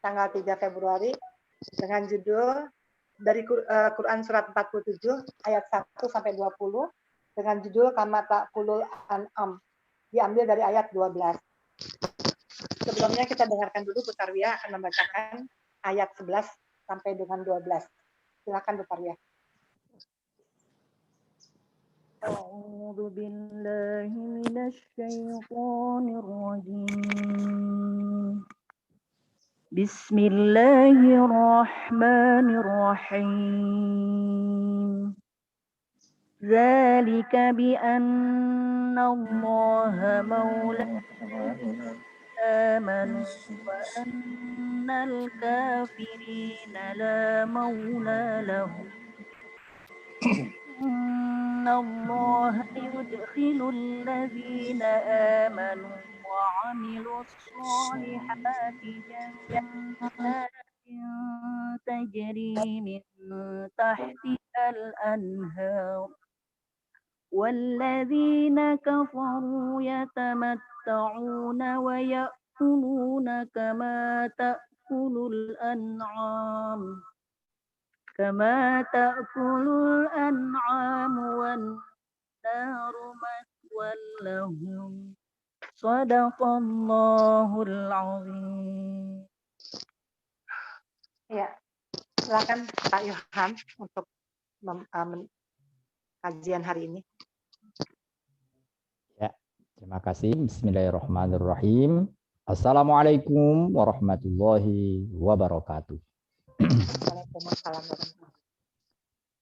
tanggal 3 Februari dengan judul dari Quran surat 47 ayat 1 sampai 20 dengan judul Kama Ta'kulul An'am, diambil dari ayat 12. Sebelumnya kita dengarkan dulu Bu Tarwiyah akan membacakan ayat 11 sampai dengan 12. Silakan Bu Tarwiyah. أعوذ بالله من الشيطان الرجيم بسم الله الرحمن الرحيم ذلك بأن الله مولى آمنوا وأن الكافرين لا مولى لهم إن الله يدخل الذين آمنوا وعملوا الصالحات جنات تجري من تحتها الأنهار والذين كفروا يتمتعون ويأكلون كما تأكل الأنعام والنار مثوى لهم صدق الله العظيم. Ya, silakan Pak Ilham untuk kajian hari ini. Ya, terima kasih. Bismillahirrahmanirrahim. Assalamualaikum warahmatullahi wabarakatuh. Waalaikumsalam warahmatullahi.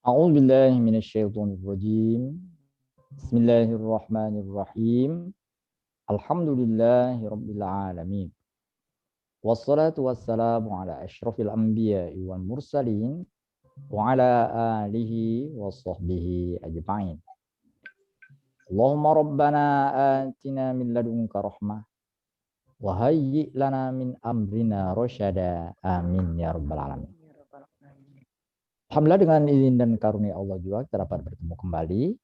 A'udzubillahi minasyaitonirrajim. Bismillahirrahmanirrahim. Alhamdulillahirabbil alamin. Wassalatu wassalamu ala asyrafil anbiya'i wal mursalin wa ala alihi wa sahbihi ajma'in. Allahumma rabbana atina min ladunka rahmah wa hayyi' lana min amrina rasyada. Amin ya rabbal alamin. Alhamdulillah dengan izin dan karunia Allah juga kita dapat bertemu kembali,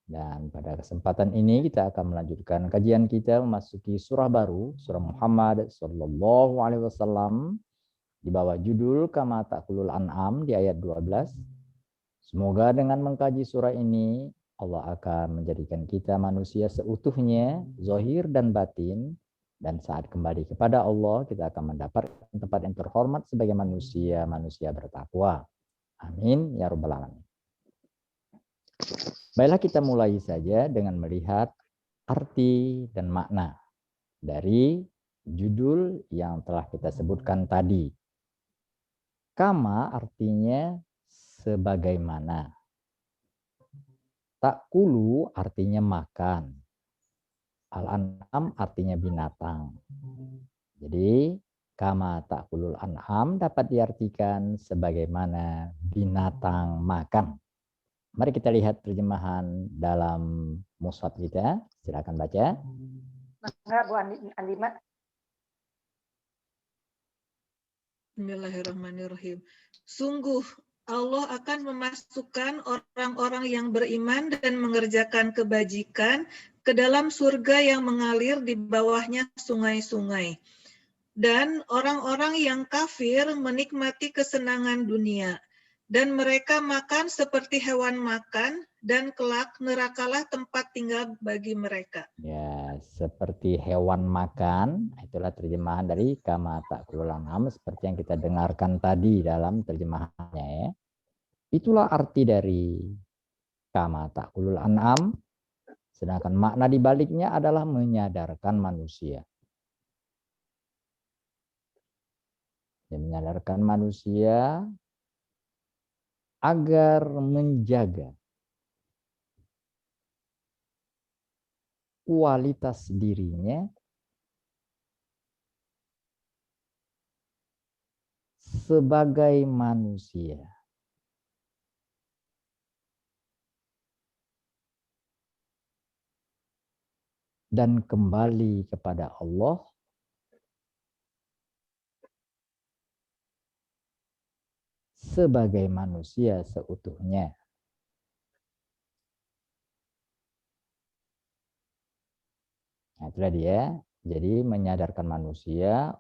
dan pada kesempatan ini kita akan melanjutkan kajian kita memasuki surah baru, surah Muhammad sallallahu alaihi wasallam di bawah judul Kama Ta'kulul An'am di ayat 12. Semoga dengan mengkaji surah ini Allah akan menjadikan kita manusia seutuhnya, zahir dan batin, dan saat kembali kepada Allah kita akan mendapat tempat yang terhormat sebagai manusia bertakwa. Amin ya rabbal alamin. Baiklah, kita mulai saja dengan melihat arti dan makna dari judul yang telah kita sebutkan tadi. Kama artinya sebagaimana. Ta'kulu artinya makan. Al-an'am artinya binatang. Jadi kama ta'kulul an'am dapat diartikan sebagaimana binatang makan. Mari kita lihat terjemahan dalam mushaf kita. Silakan baca. Maka Bu Andima. Bismillahirrahmanirrahim. Sungguh Allah akan memasukkan orang-orang yang beriman dan mengerjakan kebajikan ke dalam surga yang mengalir di bawahnya sungai-sungai. Dan orang-orang yang kafir menikmati kesenangan dunia. Dan mereka makan seperti hewan makan, dan kelak nerakalah tempat tinggal bagi mereka. Ya, seperti hewan makan, itulah terjemahan dari Kama Ta'kulul An'am seperti yang kita dengarkan tadi dalam terjemahannya ya. Itulah arti dari Kama Ta'kulul An'am, sedangkan makna dibaliknya adalah menyadarkan manusia. Ya, menyadarkan manusia agar menjaga kualitas dirinya sebagai manusia. Dan kembali kepada Allah sebagai manusia seutuhnya. Nah, itulah dia. Jadi menyadarkan manusia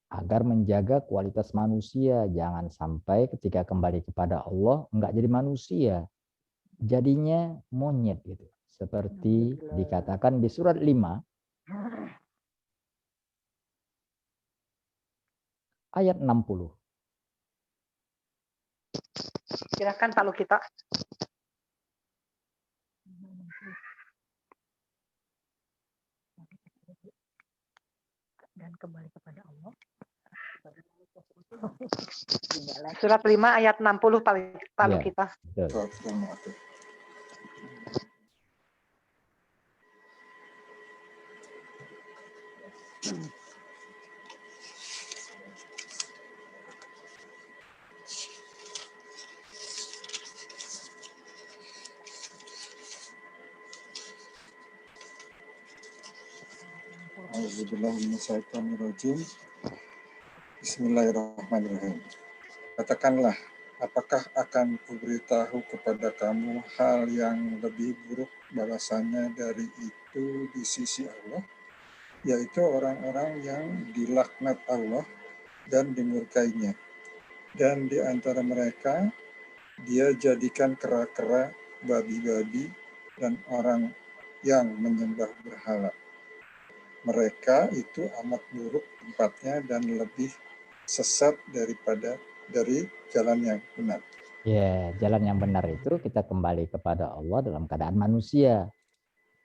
agar menjaga kualitas manusia. Jangan sampai ketika kembali kepada Allah enggak jadi manusia, jadinya monyet gitu. Seperti dikatakan di surat 5 ayat 60. Silakan Pak Lukito. Dan kembali kepada Allah. Surat 5 ayat 60 Pak Lukito. Betul. Bismillahirrahmanirrahim. Katakanlah, apakah akan kuberitahu kepada kamu hal yang lebih buruk balasannya dari itu di sisi Allah, yaitu orang-orang yang dilaknat Allah dan dimurkainya. Dan di antara mereka, dia jadikan kera-kera, babi-babi, dan orang yang menyembah berhala. Mereka itu amat buruk tempatnya dan lebih sesat dari jalan yang benar. Ya, jalan yang benar itu kita kembali kepada Allah dalam keadaan manusia.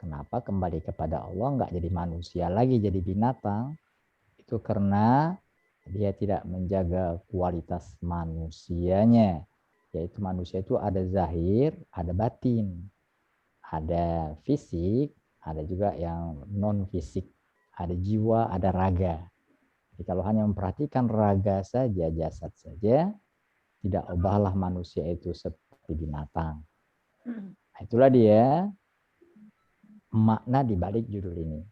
Kenapa kembali kepada Allah enggak jadi manusia lagi, jadi binatang? Itu karena dia tidak menjaga kualitas manusianya. Yaitu manusia itu ada zahir, ada batin. Ada fisik, ada juga yang non fisik. Ada jiwa, ada raga. Jadi kalau hanya memperhatikan raga saja, jasad saja, tidak ubahlah manusia itu seperti binatang. Nah, itulah dia makna di balik judul ini.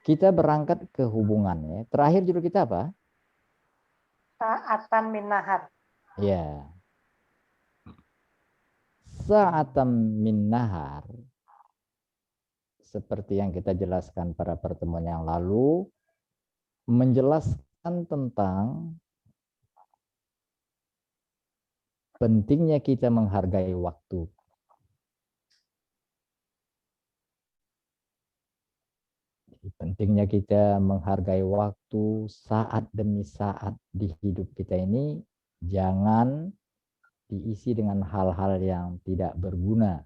Kita berangkat ke hubungannya. Terakhir judul kita apa? Sa'atan min nahar. Ya. Sa'atan min nahar. Seperti yang kita jelaskan pada pertemuan yang lalu, menjelaskan tentang pentingnya kita menghargai waktu. Pentingnya kita menghargai waktu saat demi saat di hidup kita ini, jangan diisi dengan hal-hal yang tidak berguna.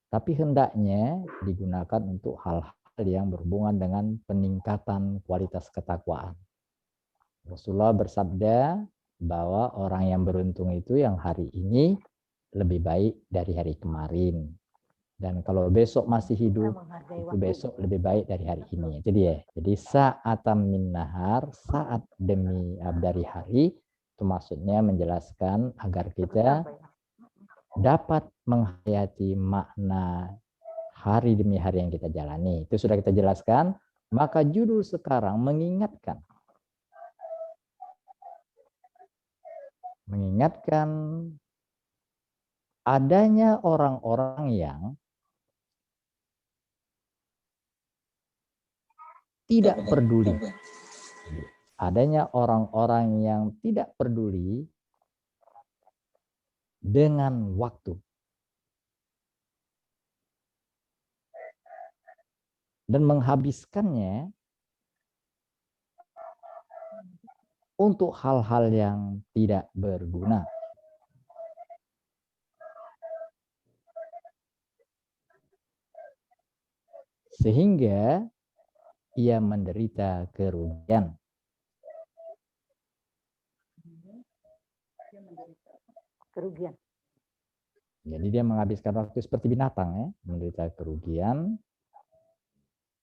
Tapi hendaknya digunakan untuk hal-hal yang berhubungan dengan peningkatan kualitas ketakwaan. Rasulullah bersabda bahwa orang yang beruntung itu yang hari ini lebih baik dari hari kemarin. Dan kalau besok masih hidup, itu besok lebih baik dari hari ini. Jadi sa'atan min nahar, saat demi dari hari, itu maksudnya menjelaskan agar kita dapat menghayati makna hari demi hari yang kita jalani. Itu sudah kita jelaskan. Maka judul sekarang mengingatkan adanya orang-orang yang tidak peduli. Adanya orang-orang yang tidak peduli dengan waktu. Dan menghabiskannya untuk hal-hal yang tidak berguna. Sehingga ia menderita kerugian. Jadi dia menghabiskan waktu seperti binatang ya, menderita kerugian.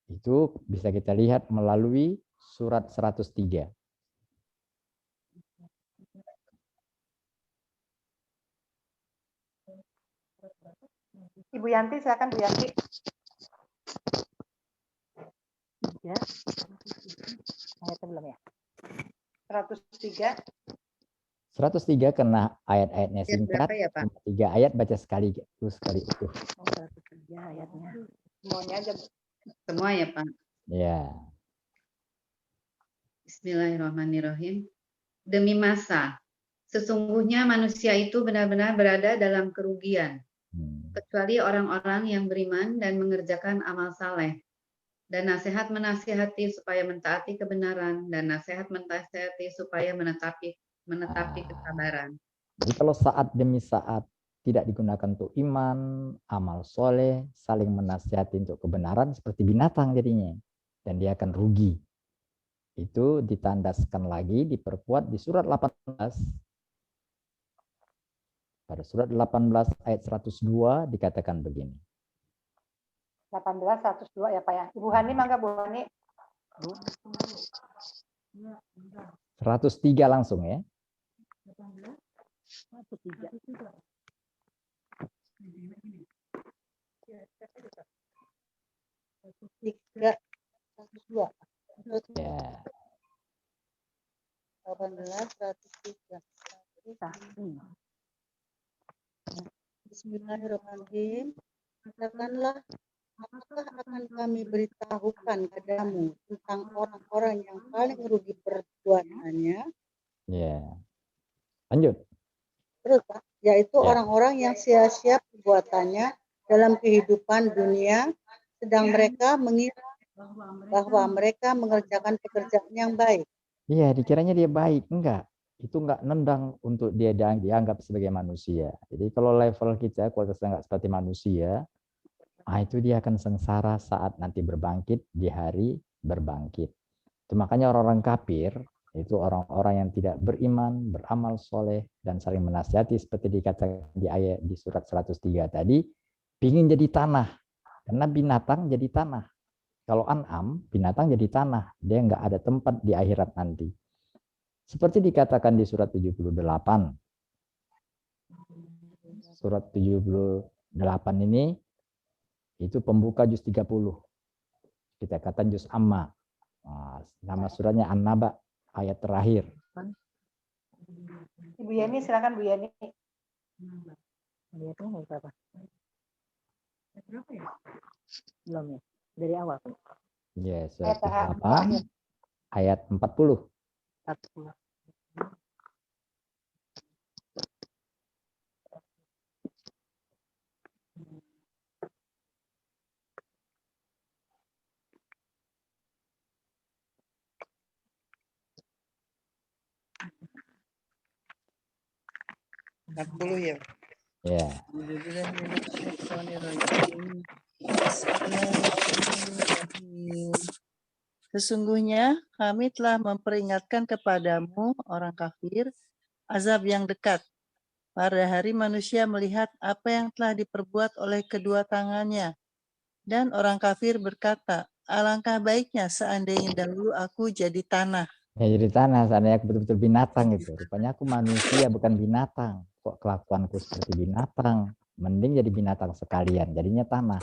Itu bisa kita lihat melalui surat 103. Ibu Yanti, silakan Bu Yanti. Ya. Ayatnya belum ya? 103. 103 karena ayat-ayatnya singkat, ya, Pak? 3 ayat baca sekali utuh. Oh, 103 ayatnya. Semuanya aja. Semua ya, Pak? Ya. Bismillahirrahmanirrahim. Demi masa, sesungguhnya manusia itu benar-benar berada dalam kerugian, kecuali orang-orang yang beriman dan mengerjakan amal saleh. Dan nasihat menasihati supaya mentaati kebenaran, dan nasihat menasihati supaya menetapi kesabaran. Jadi kalau saat demi saat tidak digunakan untuk iman, amal soleh, saling menasihati untuk kebenaran, seperti binatang jadinya. Dan dia akan rugi. Itu ditandaskan lagi, diperkuat di surat 18. Pada surat 18 ayat 102 dikatakan begini. 18, 102 ya Pak ya. Ibu Hani, mangga Bu Hani. 103 langsung ya. 3, 102. Ya. 18, 103. Bismillahirrahmanirrahim. Katakanlah, apakah akan kami beritahukan padamu tentang orang-orang yang paling rugi perbuatannya? Ya. Lanjut. Terus Pak, yaitu Ya. orang-orang yang sia-sia perbuatannya dalam kehidupan dunia, sedang mereka mengira bahwa mereka mengerjakan pekerjaan yang baik. Iya, dikiranya dia baik. Enggak. Itu enggak nendang untuk dia dianggap sebagai manusia. Jadi kalau level kita, kualitasnya enggak seperti manusia, itu dia akan sengsara saat nanti berbangkit di hari berbangkit. Itu makanya orang-orang kafir, itu orang-orang yang tidak beriman, beramal soleh, dan saling menasihati seperti dikatakan di ayat di surat 103 tadi, pingin jadi tanah. Karena binatang jadi tanah. Kalau an'am, binatang jadi tanah. Dia nggak ada tempat di akhirat nanti. Seperti dikatakan di surat 78. Surat 78 ini, itu pembuka juz 30. Kita katakan juz amma. Nama suratnya An-Naba, ayat terakhir. Ibu Yeni, silakan Bu Yeni. Ayatnya ayat berapa? Belum ya? Dari awal. Ya, surat apa? Ayat 40. 40. Ya. Ya. Sesungguhnya kami telah memperingatkan kepadamu orang kafir azab yang dekat. Pada hari manusia melihat apa yang telah diperbuat oleh kedua tangannya. Dan orang kafir berkata, alangkah baiknya seandainya dahulu aku jadi tanah. Ya jadi tanah, seandainya aku betul-betul binatang gitu. Rupanya aku manusia bukan binatang. Kok kelakuanku seperti binatang? Mending jadi binatang sekalian, jadinya tanah.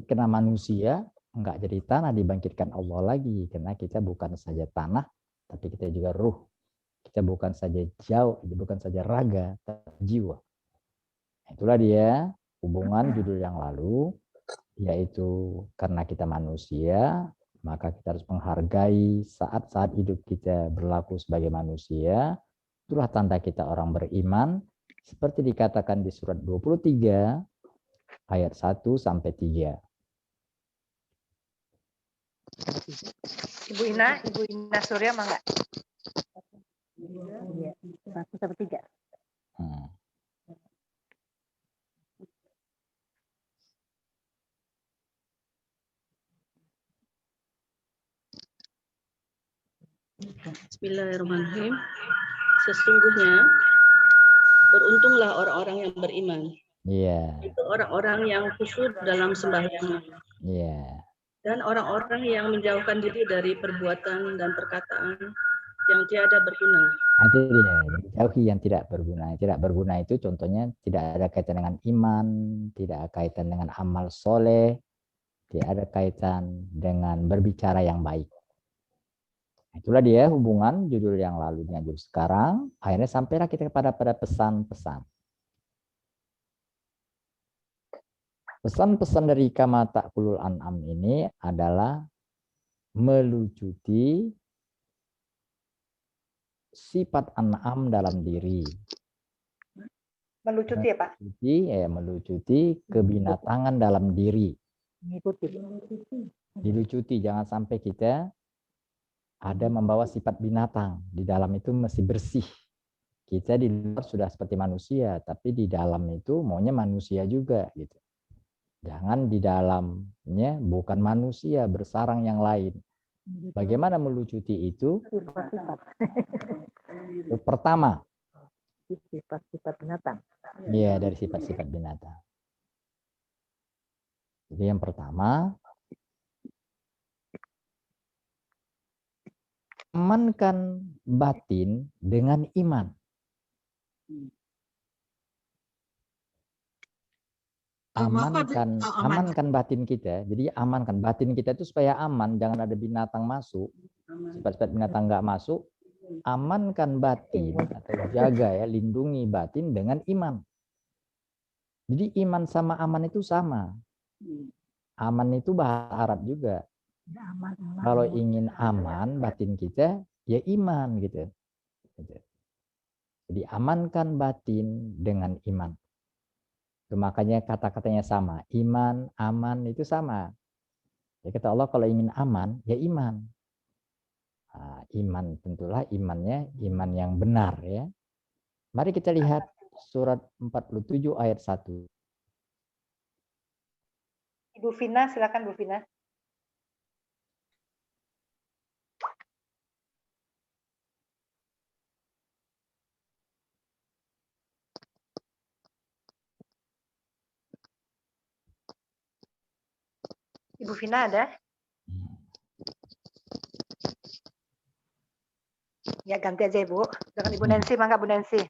Karena manusia enggak jadi tanah, dibangkitkan Allah lagi. Karena kita bukan saja tanah, tapi kita juga ruh. Kita bukan saja bukan saja raga, tapi jiwa. Itulah dia hubungan judul yang lalu, yaitu karena kita manusia, maka kita harus menghargai saat-saat hidup kita berlaku sebagai manusia. Itulah tanda kita orang beriman, seperti dikatakan di surat 23 ayat 1 sampai 3. Ibu Ina Surya mangga. Iya, 1 sampai 3. Bismillahirrahmanirrahim. Sesungguhnya beruntunglah orang-orang yang beriman. Iya. Itu orang-orang yang khusyuk dalam sembahyang. Iya. Dan orang-orang yang menjauhkan diri dari perbuatan dan perkataan yang tiada berguna. Itu dia, jauhi yang tidak berguna. Tidak berguna itu contohnya tidak ada kaitan dengan iman, tidak ada kaitan dengan amal soleh, tidak ada kaitan dengan berbicara yang baik. Itulah dia hubungan judul yang lalu dengan judul sekarang. Akhirnya sampailah kita pada pesan-pesan. Pesan-pesan dari kama ta'kulul an'am ini adalah melucuti sifat an'am dalam diri. Melucuti ya Pak? Melucuti kebinatangan dalam diri. Mengikuti. Dilucuti, jangan sampai kita ada membawa sifat binatang. Di dalam itu mesti bersih. Kita di luar sudah seperti manusia, tapi di dalam itu maunya manusia juga gitu. Jangan di dalamnya bukan manusia, bersarang yang lain. Bagaimana melucuti itu? Pertama, Sifat-sifat binatang. ya dari sifat-sifat binatang. Jadi yang pertama, amankan batin dengan iman. Amankan batin kita. Jadi amankan batin kita itu supaya aman, jangan ada binatang masuk. Sifat-sifat binatang nggak masuk. Amankan batin atau jaga ya, lindungi batin dengan iman. Jadi iman sama aman itu sama. Aman itu bahasa Arab juga. Kalau ingin aman batin kita, ya iman gitu. Jadi amankan batin dengan iman. Itu makanya kata-katanya sama. Iman, aman itu sama. Ya kata Allah kalau ingin aman, ya iman. Nah, iman tentulah imannya iman yang benar ya. Mari kita lihat surat 47 ayat 1. Ibu Vina, silakan Bu Vina. Ibu Vina ada? Ya ganti aja Ibu. Dengan Ibu Nancy, mangga Bu Nancy.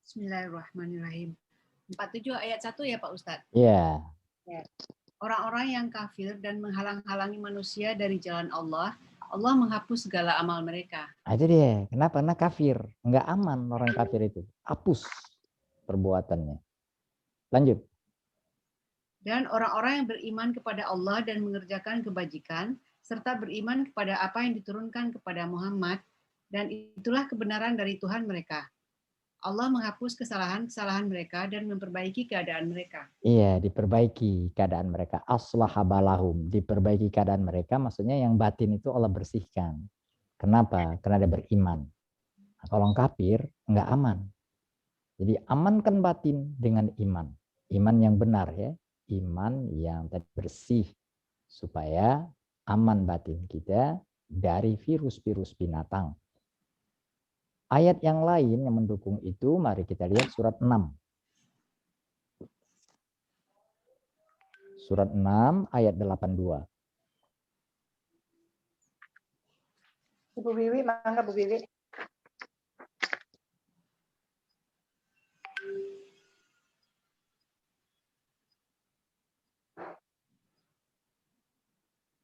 Bismillahirrahmanirrahim. 47 ayat 1 ya Pak Ustadz? Iya. Orang-orang yang kafir dan menghalang-halangi manusia dari jalan Allah, Allah menghapus segala amal mereka. Itu dia. Kenapa? Karena kafir. Enggak aman orang kafir itu. Hapus perbuatannya. Lanjut. Dan orang-orang yang beriman kepada Allah dan mengerjakan kebajikan, serta beriman kepada apa yang diturunkan kepada Muhammad, dan itulah kebenaran dari Tuhan mereka. Allah menghapus kesalahan-kesalahan mereka dan memperbaiki keadaan mereka. Iya, diperbaiki keadaan mereka. Aslaha balahum, diperbaiki keadaan mereka, maksudnya yang batin itu Allah bersihkan. Kenapa? Karena dia beriman. Nah, kalau kafir, enggak aman. Jadi amankan batin dengan iman. Iman yang benar ya. Iman yang bersih. Supaya aman batin kita dari virus-virus binatang. Ayat yang lain yang mendukung itu, mari kita lihat surat 6. Surat 6 ayat 82. Ibu Wiwi, mangga Bu Wiwi.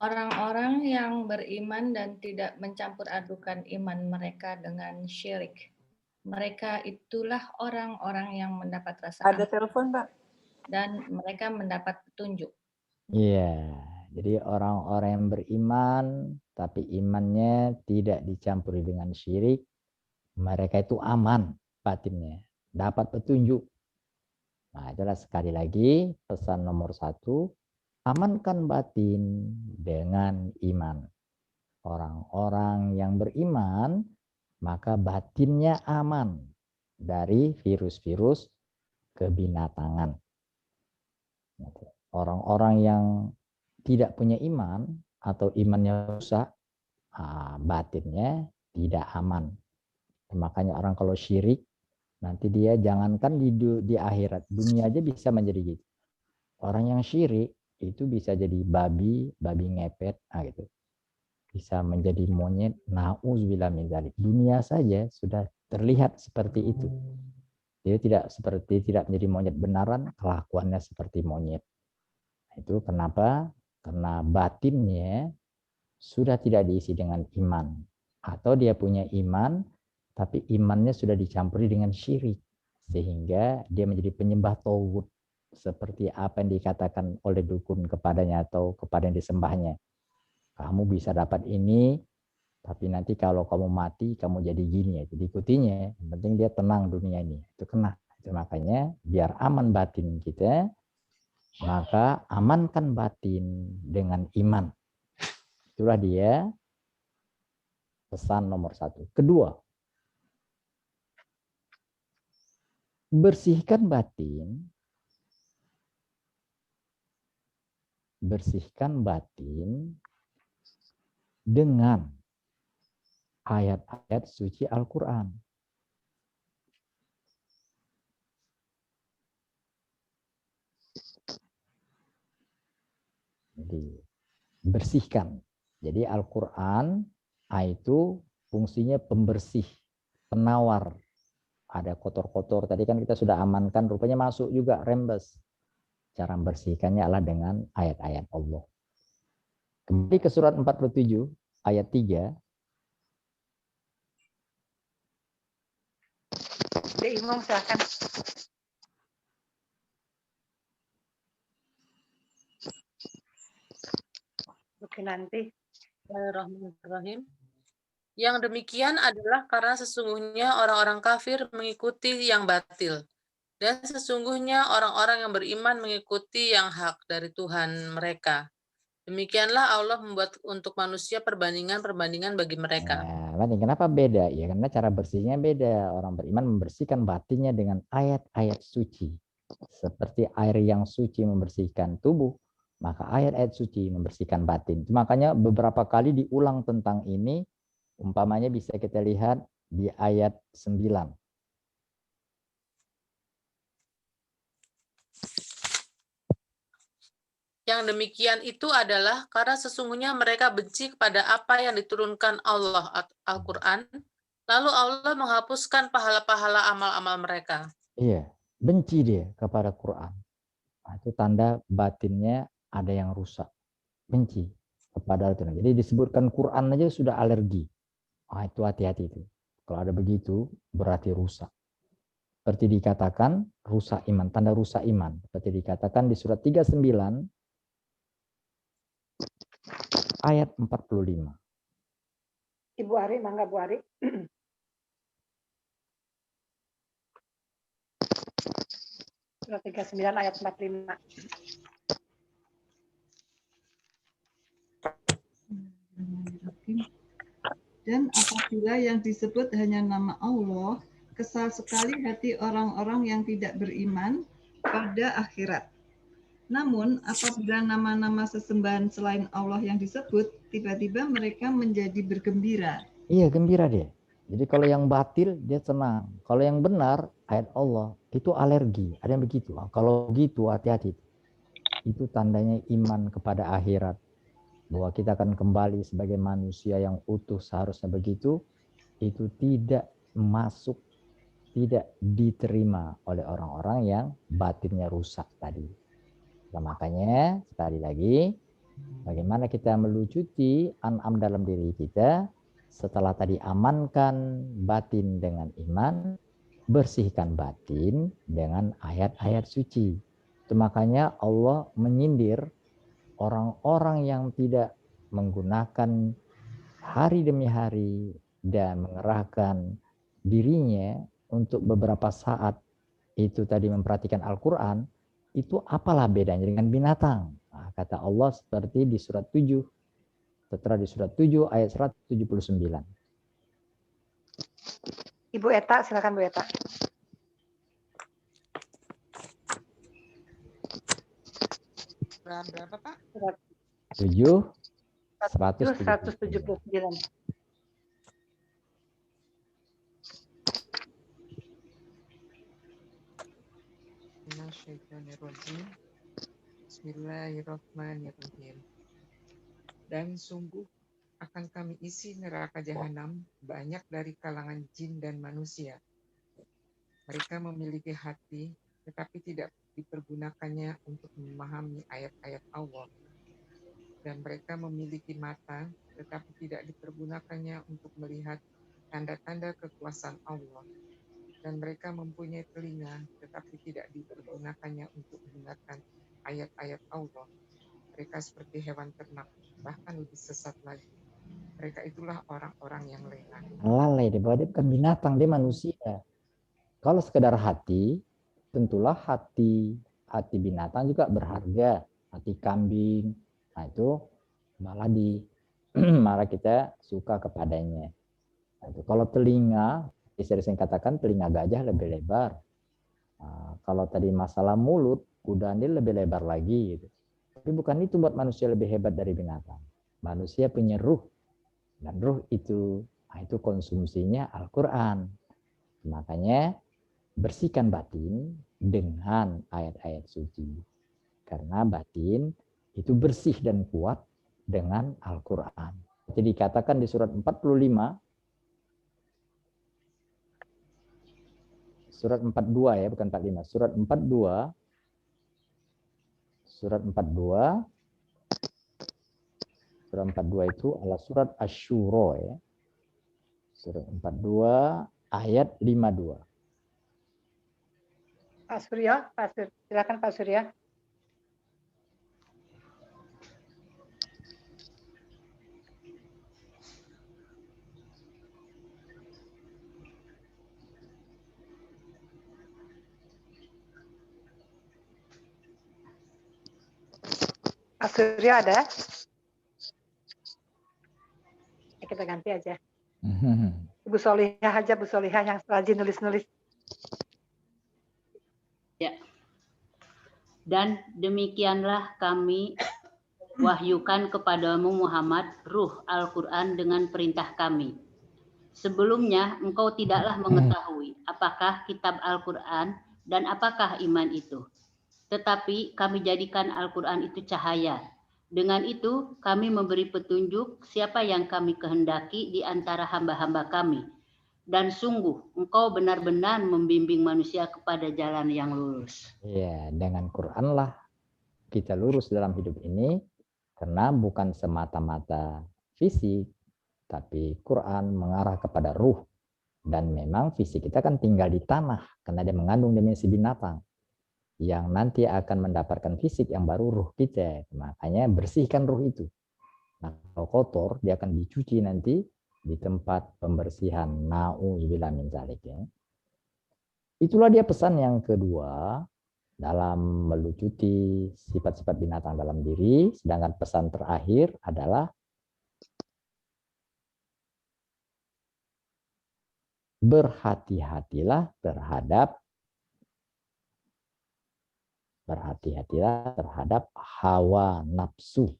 Orang-orang yang beriman dan tidak mencampur adukan iman mereka dengan syirik. Mereka itulah orang-orang yang mendapat rasa Ada telepon, Pak. Dan mereka mendapat petunjuk. Iya, jadi orang-orang yang beriman tapi imannya tidak dicampuri dengan syirik, mereka itu aman batinnya, dapat petunjuk. Nah, itulah sekali lagi pesan nomor 1, amankan batin dengan iman. Orang-orang yang beriman, maka batinnya aman dari virus-virus kebinatangan. Orang-orang yang tidak punya iman atau imannya rusak, batinnya tidak aman. Makanya orang kalau syirik, nanti dia jangankan di akhirat, dunia aja bisa menjadi gitu. Orang yang syirik itu bisa jadi babi ngepet, gitu. Bisa menjadi monyet, na'udzubillah min dzalik. Dunia saja sudah terlihat seperti itu. Dia tidak menjadi monyet benaran, kelakuannya seperti monyet. Itu kenapa? Karena batinnya sudah tidak diisi dengan iman. Atau dia punya iman, tapi imannya sudah dicampuri dengan syirik. Sehingga dia menjadi penyembah tauhid. Seperti apa yang dikatakan oleh dukun kepadanya atau kepada yang disembahnya. Kamu bisa dapat ini Tapi nanti kalau kamu mati, kamu jadi gini ya. Jadi ikutinya. Yang penting dia tenang dunia ini. Itu kena. Itu makanya biar aman batin kita, maka amankan batin dengan iman. Itulah dia pesan nomor 1. Kedua, bersihkan batin dengan ayat-ayat suci Al-Quran. Jadi bersihkan. Jadi Al-Quran itu fungsinya pembersih, penawar. Ada kotor-kotor. Tadi kan kita sudah amankan, rupanya masuk juga rembes. Cara membersihkannya adalah dengan ayat-ayat Allah. Kembali ke surat 47 ayat 3. Imam silakan. Oke, nanti. Bismillahirrahmanirrahim. Yang demikian adalah karena sesungguhnya orang-orang kafir mengikuti yang batil. Dan sesungguhnya orang-orang yang beriman mengikuti yang hak dari Tuhan mereka. Demikianlah Allah membuat untuk manusia perbandingan-perbandingan bagi mereka. Nah, kenapa beda? Ya karena cara bersihnya beda. Orang beriman membersihkan batinnya dengan ayat-ayat suci. Seperti air yang suci membersihkan tubuh, maka ayat-ayat suci membersihkan batin. Makanya beberapa kali diulang tentang ini. Umpamanya bisa kita lihat di ayat 9. Yang demikian itu adalah karena sesungguhnya mereka benci kepada apa yang diturunkan Allah, Al-Quran, lalu Allah menghapuskan pahala-pahala amal-amal mereka. Iya, benci dia kepada Quran. Nah, itu tanda batinnya ada yang rusak. Benci kepada itu. Jadi disebutkan Quran aja sudah alergi. Ah, itu hati-hati itu. Kalau ada begitu, berarti rusak. Seperti dikatakan, rusak iman. Tanda rusak iman. Seperti dikatakan di surat 39, ayat 45. Ibu Ari, mangga Bu Ari. Surat 39 ayat 45. Dan apabila yang disebut hanya nama Allah, kesal sekali hati orang-orang yang tidak beriman pada akhirat. Namun, apabila nama-nama sesembahan selain Allah yang disebut, tiba-tiba mereka menjadi bergembira. Iya, gembira dia. Jadi kalau yang batil, dia senang. Kalau yang benar, ayat Allah, itu alergi. Ada yang begitu. Kalau begitu, hati-hati. Itu tandanya iman kepada akhirat. Bahwa kita akan kembali sebagai manusia yang utuh seharusnya begitu, itu tidak masuk, tidak diterima oleh orang-orang yang batinnya rusak tadi. Nah, makanya sekali lagi, bagaimana kita melucuti An'am dalam diri kita, setelah tadi amankan batin dengan iman, bersihkan batin dengan ayat-ayat suci. Itu makanya Allah menyindir orang-orang yang tidak menggunakan hari demi hari dan mengerahkan dirinya untuk beberapa saat itu tadi memperhatikan Al-Quran, itu apalah bedanya dengan binatang? Nah, kata Allah seperti di surat 7, setelah di surat 7 ayat 179. Ibu Eta, silakan Bu Eta. Berapa Pak? 7, 179. Bismillahirrahmanirrahim. Dan sungguh akan kami isi neraka jahanam banyak dari kalangan jin dan manusia. Mereka memiliki hati, tetapi tidak dipergunakannya untuk memahami ayat-ayat Allah. Dan mereka memiliki mata, tetapi tidak dipergunakannya untuk melihat tanda-tanda kekuasaan Allah. Dan mereka mempunyai telinga, tetapi tidak dipergunakannya untuk mendengarkan ayat-ayat Allah. Mereka seperti hewan ternak, bahkan lebih sesat lagi. Mereka itulah orang-orang yang lengah. Lalai, dia bukan binatang, dia manusia. Kalau sekedar hati, tentulah hati binatang juga berharga. Hati kambing, nah itu malah malah kita suka kepadanya. Nah, itu. Kalau telinga, sering katakan telinga gajah lebih lebar. Nah, kalau tadi masalah mulut, kuda ini lebih lebar lagi. Gitu. Tapi bukan itu buat manusia lebih hebat dari binatang. Manusia punya ruh. Dan ruh itu konsumsinya Al-Quran. Makanya bersihkan batin dengan ayat-ayat suci. Karena batin itu bersih dan kuat dengan Al-Quran. Jadi dikatakan di surat 45, surat 42 ya, bukan 45, surat 42, surat 42 itu adalah surat Asy-Syura ya. Surat 42 ayat 52. Pak Surya, silakan Pak Surya. Pak Surya ada? Ya, kita ganti aja. Ibu Solihah aja, Bu Solihah yang rajin nulis-nulis. Ya. Dan demikianlah kami wahyukan kepadamu Muhammad ruh Al-Quran dengan perintah kami. Sebelumnya engkau tidaklah mengetahui apakah kitab Al-Quran dan apakah iman itu. Tetapi kami jadikan Al-Quran itu cahaya. Dengan itu kami memberi petunjuk siapa yang kami kehendaki di antara hamba-hamba kami. Dan sungguh engkau benar-benar membimbing manusia kepada jalan yang lurus. Ya, dengan Quran lah kita lurus dalam hidup ini, karena bukan semata-mata fisik, tapi Quran mengarah kepada ruh. Dan memang fisik kita kan tinggal di tanah, karena dia mengandung dimensi binatang. Yang nanti akan mendapatkan fisik yang baru ruh kita. Makanya bersihkan ruh itu. Nah, kalau kotor, dia akan dicuci nanti di tempat pembersihan. Na'udzubillah min dzalik ya. Itulah dia pesan yang kedua dalam melucuti sifat-sifat binatang dalam diri. Sedangkan pesan terakhir adalah berhati-hatilah terhadap hawa nafsu.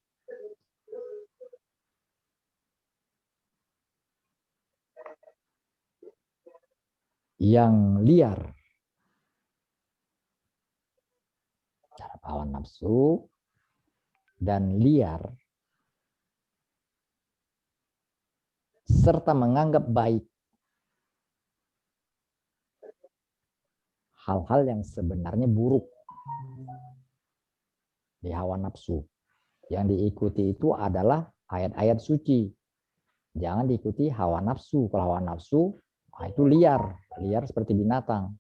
Yang liar. Hawa nafsu dan liar. Serta menganggap baik hal-hal yang sebenarnya buruk di hawa nafsu. Yang diikuti itu adalah ayat-ayat suci. Jangan diikuti hawa nafsu. Kalau hawa nafsu itu liar seperti binatang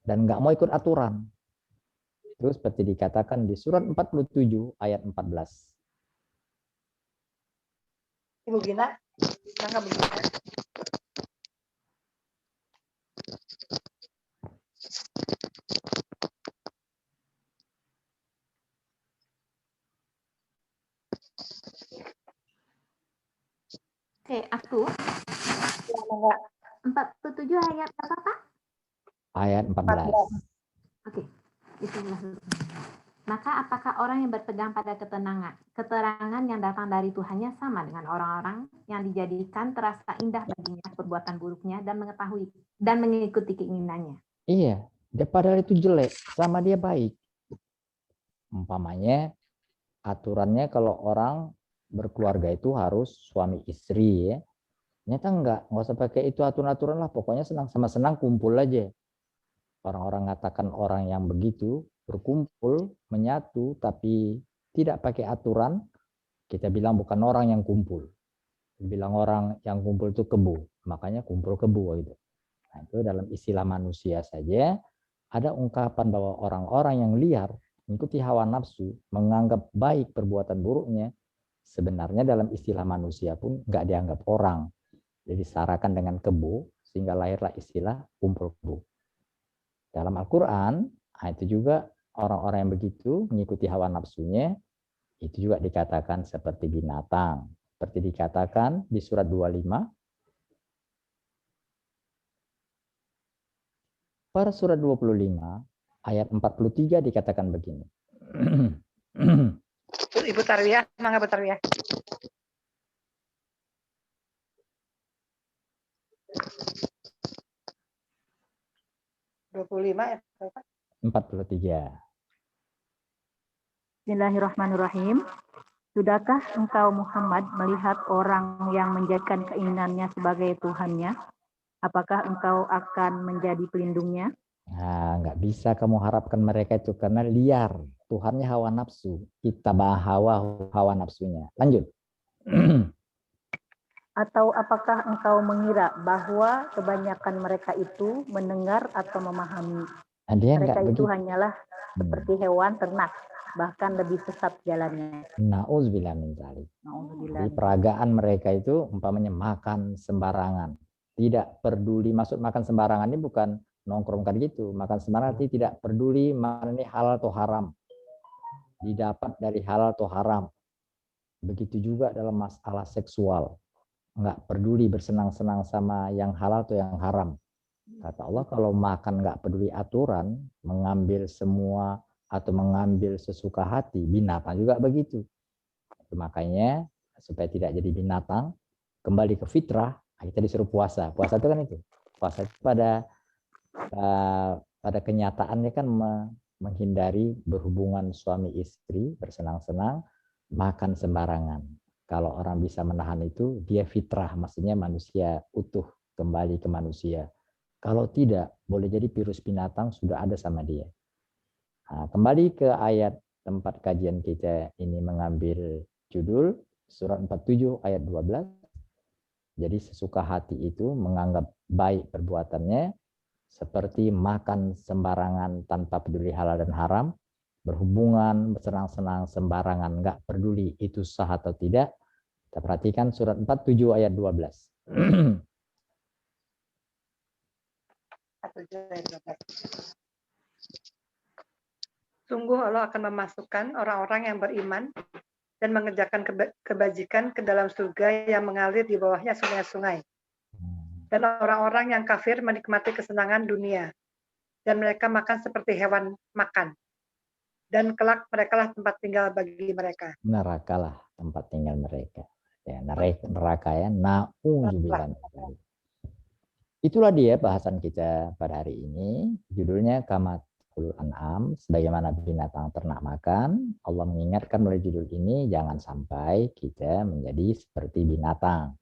dan nggak mau ikut aturan. Terus seperti dikatakan di surat 47 ayat 14. Ibu Gina, enggak begitu. Oke, aku. 47 ayat apa, Pak? Ayat 14. Oke. Maka apakah orang yang berpegang pada keterangan yang datang dari Tuhannya sama dengan orang-orang yang dijadikan terasa indah baginya perbuatan buruknya dan mengetahui dan mengikuti keinginannya? Iya, padahal itu jelek, sama dia baik. Umpamanya aturannya kalau orang berkeluarga itu harus suami istri ya. Ternyata enggak usah pakai itu aturan-aturan lah, pokoknya senang kumpul aja. Orang-orang mengatakan orang yang begitu berkumpul, menyatu, tapi tidak pakai aturan, kita bilang bukan orang yang kumpul. Bilang orang yang kumpul itu kebo, makanya kumpul kebo gitu. Nah, itu dalam istilah manusia saja ada ungkapan bahwa orang-orang yang liar mengikuti hawa nafsu, menganggap baik perbuatan buruknya, sebenarnya dalam istilah manusia pun nggak dianggap orang. Jadi disarakan dengan kebo, sehingga lahirlah istilah kumpul kebo. Dalam Al-Quran, itu juga orang-orang yang begitu mengikuti hawa nafsunya, itu juga dikatakan seperti binatang. Seperti dikatakan di surat 25, pada surat 25, ayat 43 dikatakan begini. Ibu Tarwiyah, semangat Bu Tarwiyah. (25) ya, 43. Bismillahirrahmanirrahim. Sudahkah engkau Muhammad melihat orang yang menjadikan keinginannya sebagai Tuhannya? Apakah engkau akan menjadi pelindungnya? Nah, nggak bisa kamu harapkan mereka itu karena liar. Tuhannya hawa nafsu. Kita hawa nafsunya. Lanjut. Atau apakah engkau mengira bahwa kebanyakan mereka itu mendengar atau memahami? Mereka itu hanyalah seperti hewan ternak, bahkan lebih sesat jalannya. Na'udzubillah min dzalik. Jadi peragaan mereka itu umpamanya makan sembarangan. Tidak peduli, maksud makan sembarangan ini bukan nongkrong kan gitu. Makan sembarangan itu tidak peduli mana ini halal atau haram. Didapat dari halal atau haram. Begitu juga dalam masalah seksual. Nggak peduli bersenang-senang sama yang halal atau yang haram. Kata Allah, kalau makan nggak peduli aturan, mengambil semua atau mengambil sesuka hati, binatang juga begitu. Makanya supaya tidak jadi binatang, kembali ke fitrah, kita disuruh puasa. Puasa itu kan itu. Puasa itu pada kenyataannya kan menghindari berhubungan suami istri, bersenang-senang, makan sembarangan. Kalau orang bisa menahan itu, dia fitrah, maksudnya manusia utuh kembali ke manusia. Kalau tidak, boleh jadi virus binatang sudah ada sama dia. Nah, kembali ke ayat tempat kajian kita ini mengambil judul, surat 47 ayat 12. Jadi sesuka hati itu menganggap baik perbuatannya, seperti makan sembarangan tanpa peduli halal dan haram, berhubungan, bersenang-senang sembarangan, nggak peduli itu sah atau tidak. Kita perhatikan surat 47 ayat 12. Sungguh Allah akan memasukkan orang-orang yang beriman dan mengerjakan kebajikan ke dalam surga yang mengalir di bawahnya sungai-sungai. Dan orang-orang yang kafir menikmati kesenangan dunia. Dan mereka makan seperti hewan makan. Dan kelak merekalah tempat tinggal bagi mereka. Nerakalah tempat tinggal mereka. Ya, neraka ya, na'udzubillah. Itulah dia bahasan kita pada hari ini. Judulnya Kamatul An'am, sebagaimana binatang ternak makan. Allah mengingatkan melalui judul ini, jangan sampai kita menjadi seperti binatang.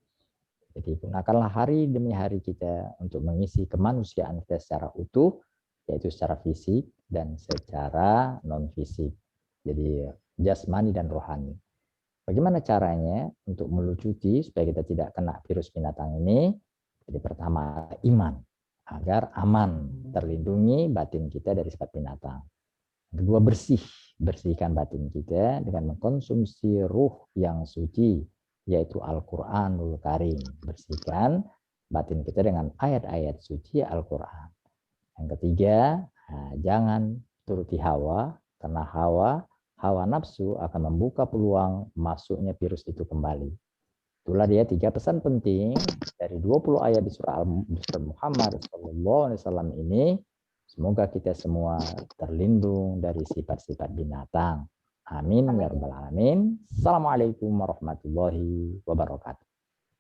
Jadi gunakanlah hari demi hari kita untuk mengisi kemanusiaan kita secara utuh, yaitu secara fisik dan secara non-fisik. Jadi jasmani dan rohani. Bagaimana caranya untuk melucuti supaya kita tidak kena virus binatang ini? Jadi pertama, iman. Agar aman, terlindungi batin kita dari sifat binatang. Kedua, bersih. Bersihkan batin kita dengan mengkonsumsi ruh yang suci, yaitu Al-Quranul Karim. Bersihkan batin kita dengan ayat-ayat suci Al-Quran. Yang ketiga, jangan turuti hawa, karena hawa nafsu akan membuka peluang masuknya virus itu kembali. Itulah dia 3 pesan penting dari 20 ayat di surah Muhammad SAW ini. Semoga kita semua terlindung dari sifat-sifat binatang. Amin ya rabbal alamin. Assalamualaikum warahmatullahi wabarakatuh.